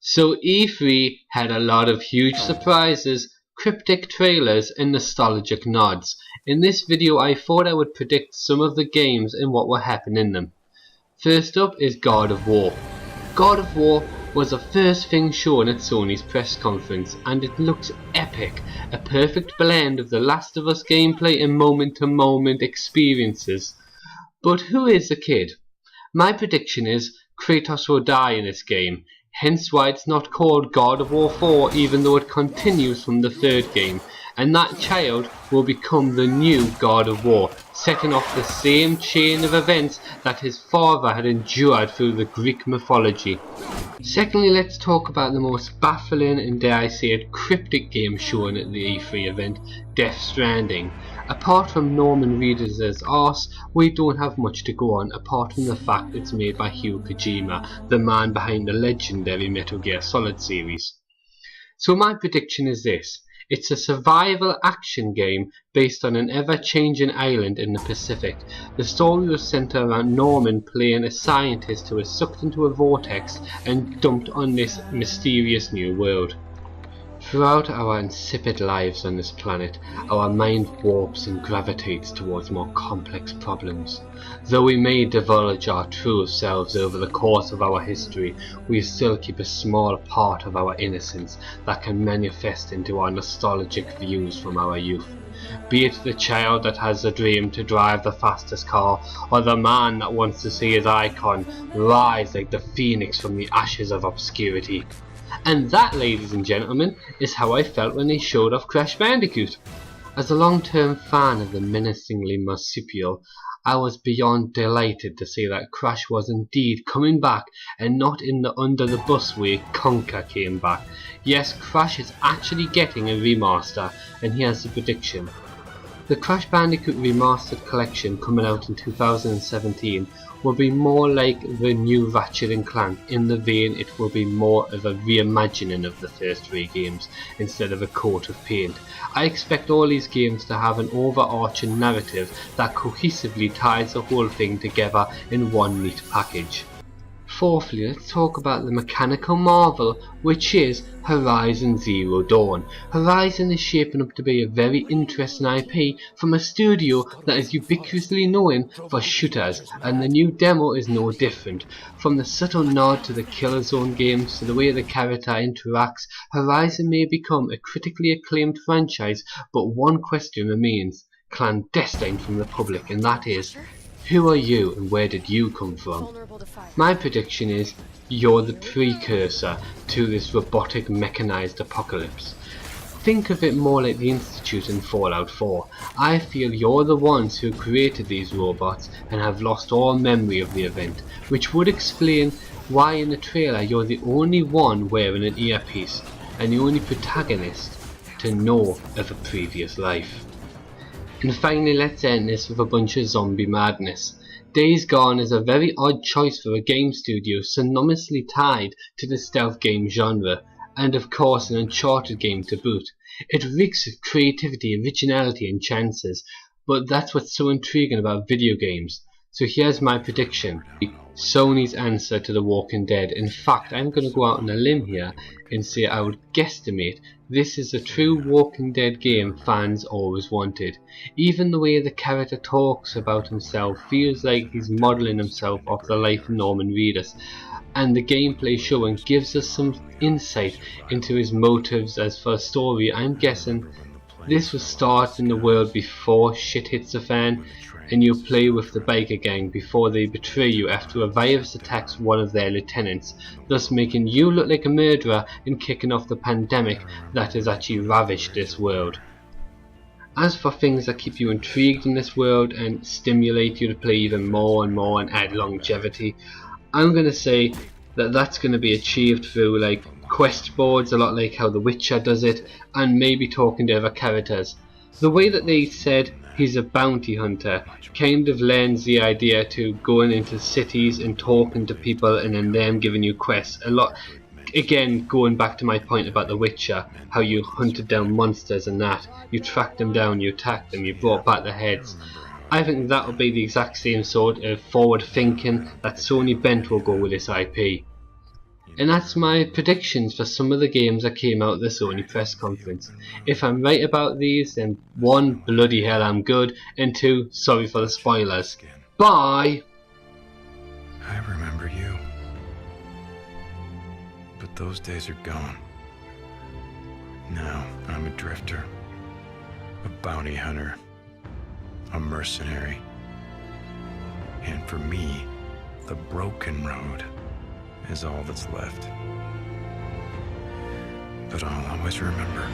So E3 had a lot of huge surprises, cryptic trailers and nostalgic nods. In this video I thought I would predict some of the games and what will happen in them. First up is God of War. God of War was the first thing shown at Sony's press conference and it looks epic, a perfect blend of the Last of Us gameplay and moment-to-moment experiences. But who is the kid? My prediction is Kratos will die in this game, hence why it's not called God of War 4 even though it continues from the third game, and that child will become the new God of War, setting off the same chain of events that his father had endured through the Greek mythology. Secondly, let's talk about the most baffling and dare I say it cryptic game shown at the E3 event, Death Stranding. Apart from Norman Reedus' arse, we don't have much to go on apart from the fact it's made by Hideo Kojima, the man behind the legendary Metal Gear Solid series. So my prediction is this. It's a survival action game based on an ever-changing island in the Pacific. The story will centre around Norman playing a scientist who is sucked into a vortex and dumped on this mysterious new world. Throughout our insipid lives on this planet, our mind warps and gravitates towards more complex problems. Though we may divulge our true selves over the course of our history, we still keep a small part of our innocence that can manifest into our nostalgic views from our youth. Be it the child that has a dream to drive the fastest car, or the man that wants to see his icon rise like the phoenix from the ashes of obscurity. And that, ladies and gentlemen, is how I felt when they showed off Crash Bandicoot. As a long-term fan of the menacingly marsupial, I was beyond delighted to see that Crash was indeed coming back and not in the under the bus way Conker came back. Yes, Crash is actually getting a remaster, and here's the prediction. The Crash Bandicoot Remastered Collection coming out in 2017 will be more like the new Ratchet & Clank, in the vein it will be more of a reimagining of the first three games instead of a coat of paint. I expect all these games to have an overarching narrative that cohesively ties the whole thing together in one neat package. Fourthly, let's talk about the mechanical marvel which is Horizon Zero Dawn. Horizon is shaping up to be a very interesting IP from a studio that is ubiquitously known for shooters, and the new demo is no different. From the subtle nod to the Killzone games to the way the character interacts, Horizon may become a critically acclaimed franchise, but one question remains, clandestine from the public, and that is, who are you and where did you come from? My prediction is you're the precursor to this robotic mechanized apocalypse. Think of it more like the Institute in Fallout 4. I feel you're the ones who created these robots and have lost all memory of the event, which would explain why in the trailer you're the only one wearing an earpiece and the only protagonist to know of a previous life. And finally, let's end this with a bunch of zombie madness. Days Gone is a very odd choice for a game studio synonymously tied to the stealth game genre, and of course an Uncharted game to boot. It reeks of creativity, originality and chances, but that's what's so intriguing about video games. So here's my prediction. Sony's answer to The Walking Dead. In fact, I'm going to go out on a limb here and say I would guesstimate this is a true Walking Dead game fans always wanted. Even the way the character talks about himself feels like he's modelling himself off the life of Norman Reedus, and the gameplay showing gives us some insight into his motives. As for a story, I'm guessing this was started in the world before shit hits the fan, and you play with the biker gang before they betray you after a virus attacks one of their lieutenants, thus making you look like a murderer and kicking off the pandemic that has actually ravished this world. As for things that keep you intrigued in this world and stimulate you to play even more and more and add longevity, I'm going to say that that's going to be achieved through like quest boards, a lot like how The Witcher does it, and maybe talking to other characters. The way that they said he's a bounty hunter kind of lends the idea to going into cities and talking to people and then them giving you quests a lot. Again, going back to my point about The Witcher, how you hunted down monsters and that, you tracked them down, you attacked them, you brought back their heads. I think that will be the exact same sort of forward thinking that Sony Bent will go with this IP. And that's my predictions for some of the games that came out at the Sony press conference. If I'm right about these, then 1, bloody hell I'm good, and 2, sorry for the spoilers. Bye! I remember you. But those days are gone. Now I'm a drifter, a bounty hunter, a mercenary. And for me, the broken road is all that's left. But I'll always remember.